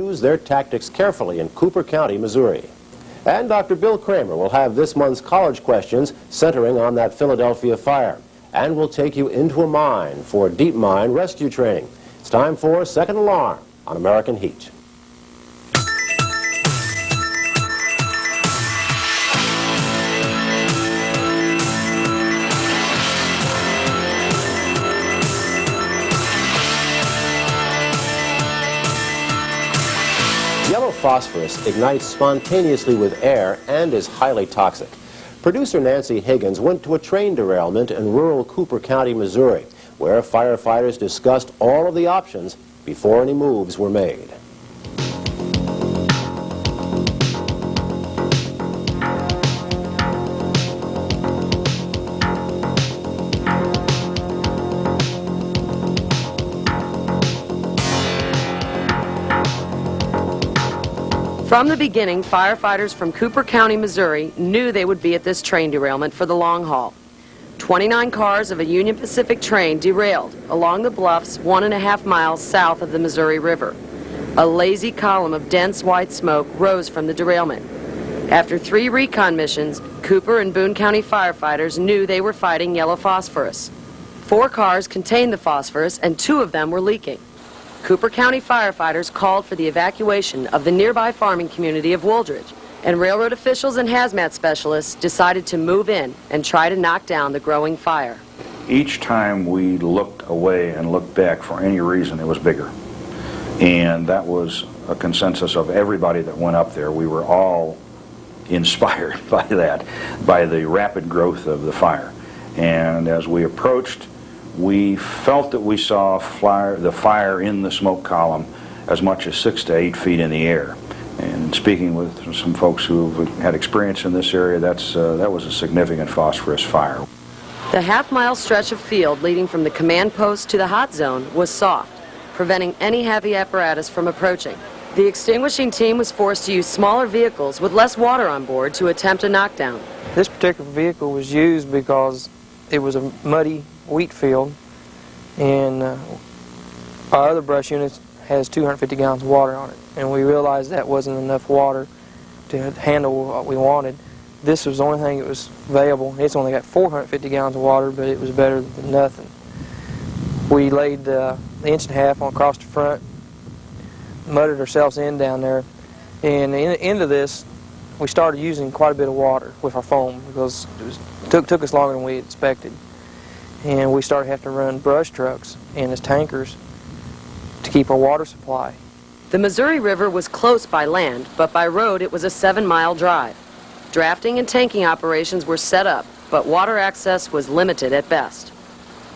choose their tactics carefully in Cooper County, Missouri. And Dr. Bill Kramer will have this month's college questions centering on that Philadelphia fire. And we'll take you into a mine for deep mine rescue training. It's time for Second Alarm on American Heat. Yellow phosphorus ignites spontaneously with air and is highly toxic. Producer Nancy Higgins went to a train derailment in rural Cooper County, Missouri, where firefighters discussed all of the options before any moves were made. From the beginning, firefighters from Cooper County, Missouri knew they would be at this train derailment for the long haul. 29 cars of a Union Pacific train derailed along the bluffs 1.5 miles south of the Missouri River. A lazy column of dense white smoke rose from the derailment. After 3 recon missions, Cooper and Boone County firefighters knew they were fighting yellow phosphorus. 4 cars contained the phosphorus and 2 of them were leaking. Cooper County firefighters called for the evacuation of the nearby farming community of Wooldridge, and railroad officials and hazmat specialists decided to move in and try to knock down the growing fire. Each time we looked away and looked back for any reason, it was bigger. And that was a consensus of everybody that went up there. We were all inspired by that, by the rapid growth of the fire. And as we approached, we felt that we saw the fire in the smoke column as much as 6 to 8 feet in the air. And speaking with some folks who had experience in this area, that was a significant phosphorus fire. The half-mile stretch of field leading from the command post to the hot zone was soft, preventing any heavy apparatus from approaching. The extinguishing team was forced to use smaller vehicles with less water on board to attempt a knockdown. This particular vehicle was used because it was a muddy wheat field, and our other brush unit has 250 gallons of water on it, and we realized that wasn't enough water to handle what we wanted. This was the only thing that was available. It's only got 450 gallons of water, but it was better than nothing. We laid the 1.5 inch across the front, mudded ourselves in down there, and in the end of this, we started using quite a bit of water with our foam because it took us longer than we expected. And we started having to run brush trucks and as tankers to keep our water supply. The Missouri River was close by land, but by road it was a 7-mile drive. Drafting and tanking operations were set up, but water access was limited at best.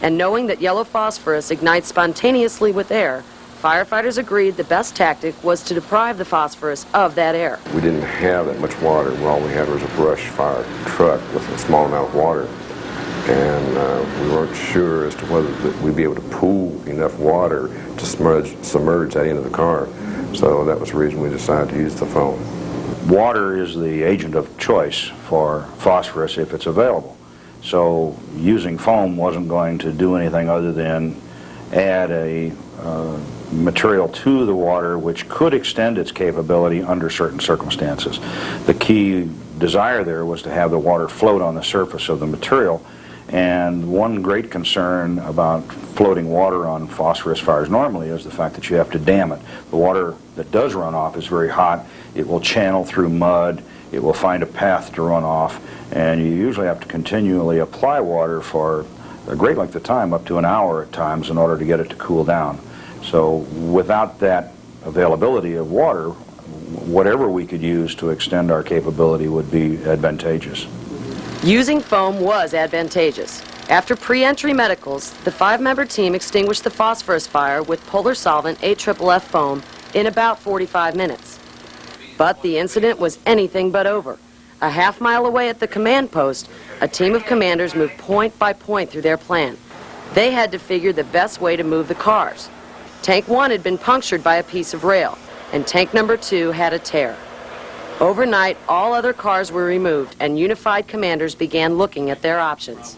And knowing that yellow phosphorus ignites spontaneously with air, firefighters agreed the best tactic was to deprive the phosphorus of that air. We didn't have that much water. All we had was a brush fire truck with a small amount of water. And we weren't sure as to whether we'd be able to pool enough water to submerge that into the car. So that was the reason we decided to use the foam. Water is the agent of choice for phosphorus if it's available. So using foam wasn't going to do anything other than add a material to the water which could extend its capability under certain circumstances. The key desire there was to have the water float on the surface of the material. And one great concern about floating water on phosphorus fires normally is the fact that you have to dam it. The water that does run off is very hot. It will channel through mud. It will find a path to run off. And you usually have to continually apply water for a great length of time, up to an hour at times, in order to get it to cool down. So without that availability of water, whatever we could use to extend our capability would be advantageous. Using foam was advantageous. After pre-entry medicals, the 5-member team extinguished the phosphorus fire with polar solvent AFFF foam in about 45 minutes. But the incident was anything but over. A half-mile away at the command post, a team of commanders moved point by point through their plan. They had to figure the best way to move the cars. Tank 1 had been punctured by a piece of rail, and tank number 2 had a tear. Overnight, all other cars were removed, and unified commanders began looking at their options.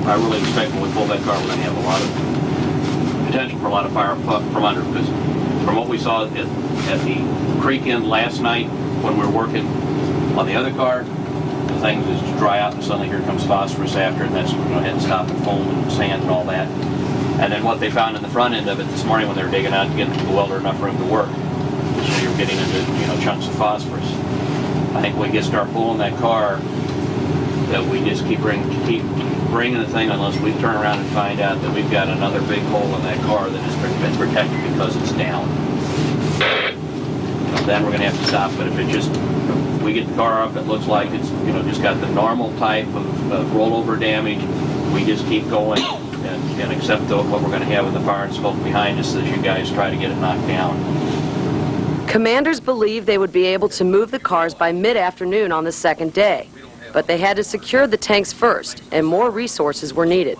I really expect when we pull that car, we're going to have a lot of potential for a lot of fire from under, because from what we saw at the creek end last night when we were working on the other car, the thing was to dry out and suddenly here comes phosphorus after, and that's when it stopped and foam and sand and all that. And then what they found in the front end of it this morning when they were digging out to get the welder enough room to work, so you're getting into chunks of phosphorus. I think when we start pulling that car, that we just keep bringing the thing unless we turn around and find out that we've got another big hole in that car that has been protected because it's down. Then we're going to have to stop. But if we get the car up, it looks like it's just got the normal type of rollover damage. We just keep going and accept what we're going to have in the fire and smoke behind us as you guys try to get it knocked down. Commanders believed they would be able to move the cars by mid-afternoon on the second day, but they had to secure the tanks first, and more resources were needed.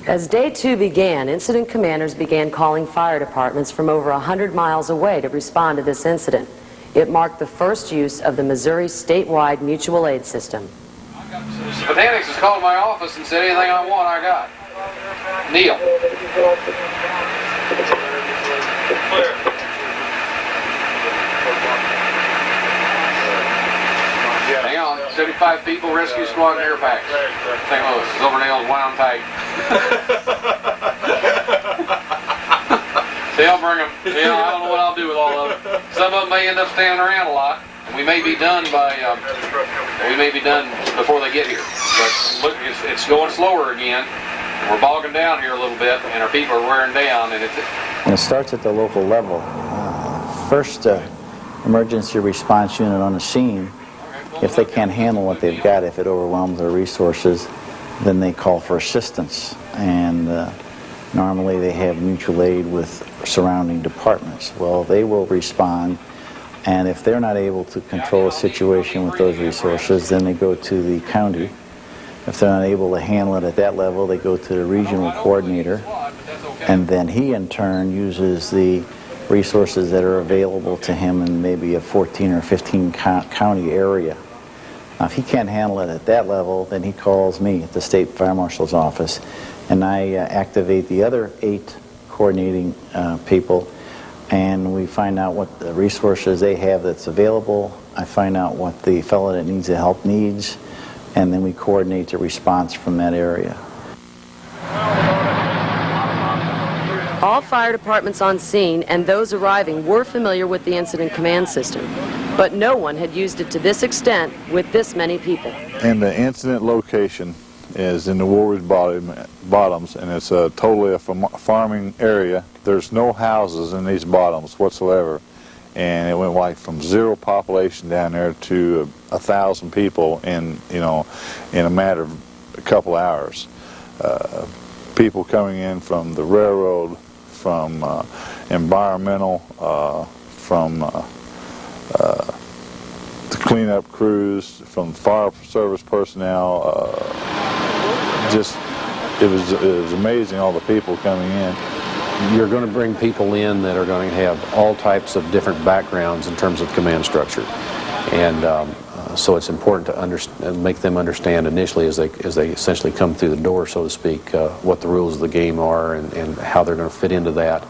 As day 2 began, incident commanders began calling fire departments from over 100 miles away to respond to this incident. It marked the first use of the Missouri statewide mutual aid system. Botanics has called my office and said anything I want, I got. Neil. Hang on, 75 people, rescue squad, and air packs. St. Louis, silver nails, wound tight. See, I'll bring them. I don't know what I'll do with all of them. Some of them may end up standing around a lot, and we may be done before they get here. But look, it's going slower again. We're bogging down here a little bit, and our people are wearing down. And it starts at the local level. First, emergency response unit on the scene. If they can't handle what they've got, if it overwhelms their resources, then they call for assistance. And normally they have mutual aid with surrounding departments. Well, they will respond, and if they're not able to control a situation with those resources, then they go to the county. If they're not able to handle it at that level, they go to the regional coordinator, and then he in turn uses the resources that are available to him in maybe a 14 or 15 county area. Now, if he can't handle it at that level, then he calls me at the State Fire Marshal's office, and I activate the other 8 coordinating people, and we find out what the resources they have that's available. I find out what the fellow that needs the help needs, and then we coordinate the response from that area. All fire departments on scene and those arriving were familiar with the incident command system, but no one had used it to this extent with this many people. And the incident location is in the Woolridge Bottoms, and it's totally a farming area. There's no houses in these bottoms whatsoever, and it went like from 0 population down there to 1,000 people in a matter of a couple hours. People coming in from the railroad, from environmental, from the cleanup crews, from fire service personnel. It was amazing, all the people coming in. You're going to bring people in that are going to have all types of different backgrounds in terms of command structure, and so it's important to make them understand initially as they essentially come through the door, so to speak, what the rules of the game are and how they're going to fit into that,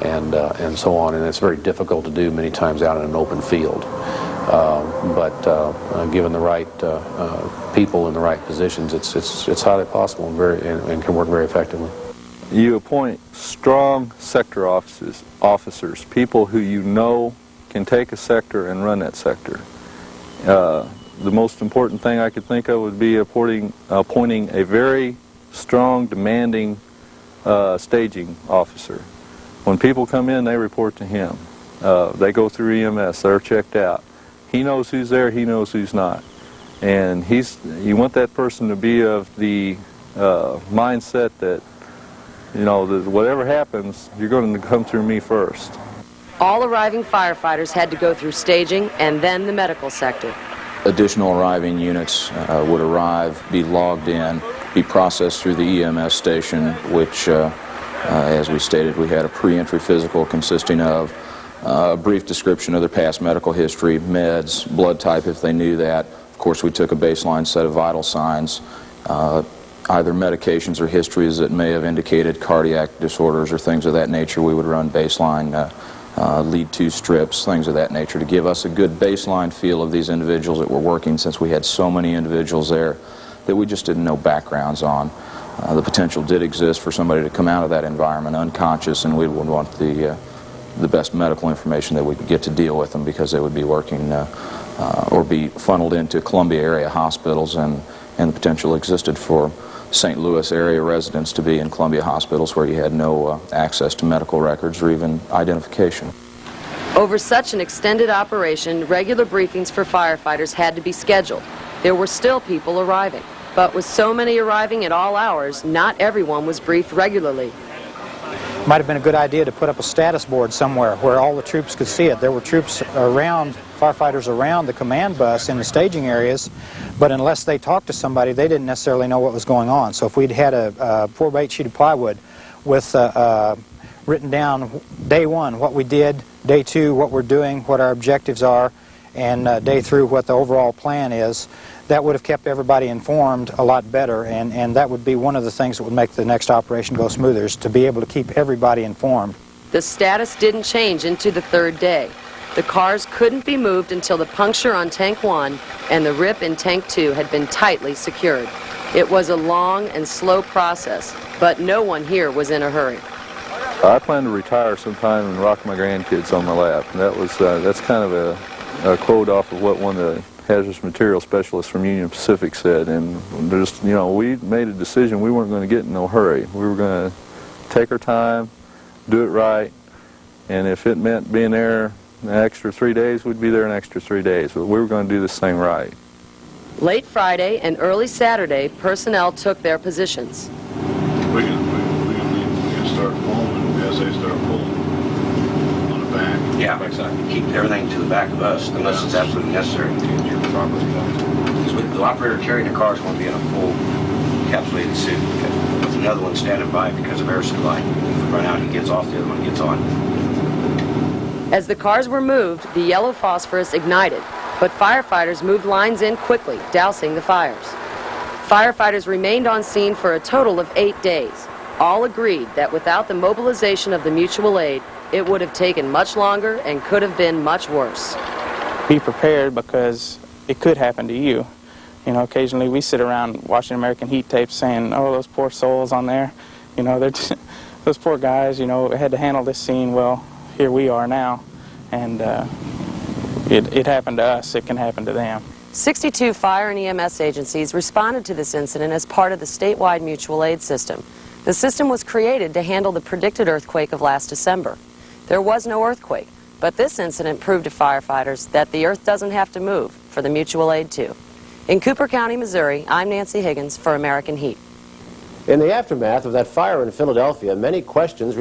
and so on. And it's very difficult to do many times out in an open field, but given the right people in the right positions, it's highly possible and can work very effectively. You appoint strong sector officers, people who you know can take a sector and run that sector. The most important thing I could think of would be appointing a very strong, demanding staging officer. When people come in, they report to him. They go through EMS, they're checked out. He knows who's there, he knows who's not. And you want that person to be of the mindset that, that whatever happens, you're going to come through me first. All arriving firefighters had to go through staging and then the medical sector. Additional arriving units would arrive, be logged in, be processed through the EMS station, which, as we stated, we had a pre-entry physical consisting of a brief description of their past medical history, meds, blood type if they knew that. Of course, we took a baseline set of vital signs, either medications or histories that may have indicated cardiac disorders or things of that nature. We would run baseline lead to strips, things of that nature, to give us a good baseline feel of these individuals that were working, since we had so many individuals there that we just didn't know backgrounds on. The potential did exist for somebody to come out of that environment unconscious, and we would want the best medical information that we could get to deal with them, because they would be working or be funneled into Columbia area hospitals, and the potential existed for St. Louis area residents to be in Columbia hospitals where you had no access to medical records or even identification. Over such an extended operation, regular briefings for firefighters had to be scheduled. There were still people arriving, but with so many arriving at all hours, not everyone was briefed regularly. Might have been a good idea to put up a status board somewhere where all the troops could see it. There were troops around, firefighters around the command bus in the staging areas, but unless they talked to somebody, they didn't necessarily know what was going on. So if we'd had a 4x8 sheet of plywood with written down day 1 what we did, day 2 what we're doing, what our objectives are, and day 3 what the overall plan is, that would have kept everybody informed a lot better, and that would be one of the things that would make the next operation go smoother, is to be able to keep everybody informed. The status didn't change into the 3rd day. The cars couldn't be moved until the puncture on Tank 1 and the rip in Tank 2 had been tightly secured. It was a long and slow process, but no one here was in a hurry. I plan to retire sometime and rock my grandkids on my lap. And that's kind of a quote off of what one of the hazardous material specialists from Union Pacific said. And just, you know, we made a decision we weren't going to get in no hurry. We were going to take our time, do it right, and if it meant being there an extra 3 days, we'd be there an extra 3 days. But we were going to do this thing right. Late Friday and early Saturday, personnel took their positions. We can start foaming as they start pulling on the back. Yeah, exactly. Keep everything to the back of us unless it's absolutely necessary. Because the operator carrying the car is going to be in a full encapsulated suit with another one standing by because of air supply. If we run out, he gets off, the other one gets on. As the cars were moved, the yellow phosphorus ignited, but firefighters moved lines in quickly, dousing the fires. Firefighters remained on scene for a total of 8 days. All agreed that without the mobilization of the mutual aid, it would have taken much longer and could have been much worse. Be prepared, because it could happen to you. You know, occasionally we sit around watching American Heat tapes saying, oh, those poor souls on there. You know, they're just, those poor guys, you know, had to handle this scene. Well, here we are now, and it happened to us. It can happen to them. 62 fire and EMS agencies responded to this incident as part of the statewide mutual aid system. The system was created to handle the predicted earthquake of last December. There was no earthquake, but this incident proved to firefighters that the earth doesn't have to move for the mutual aid to. In Cooper County, Missouri, I'm Nancy Higgins for American Heat. In the aftermath of that fire in Philadelphia, many questions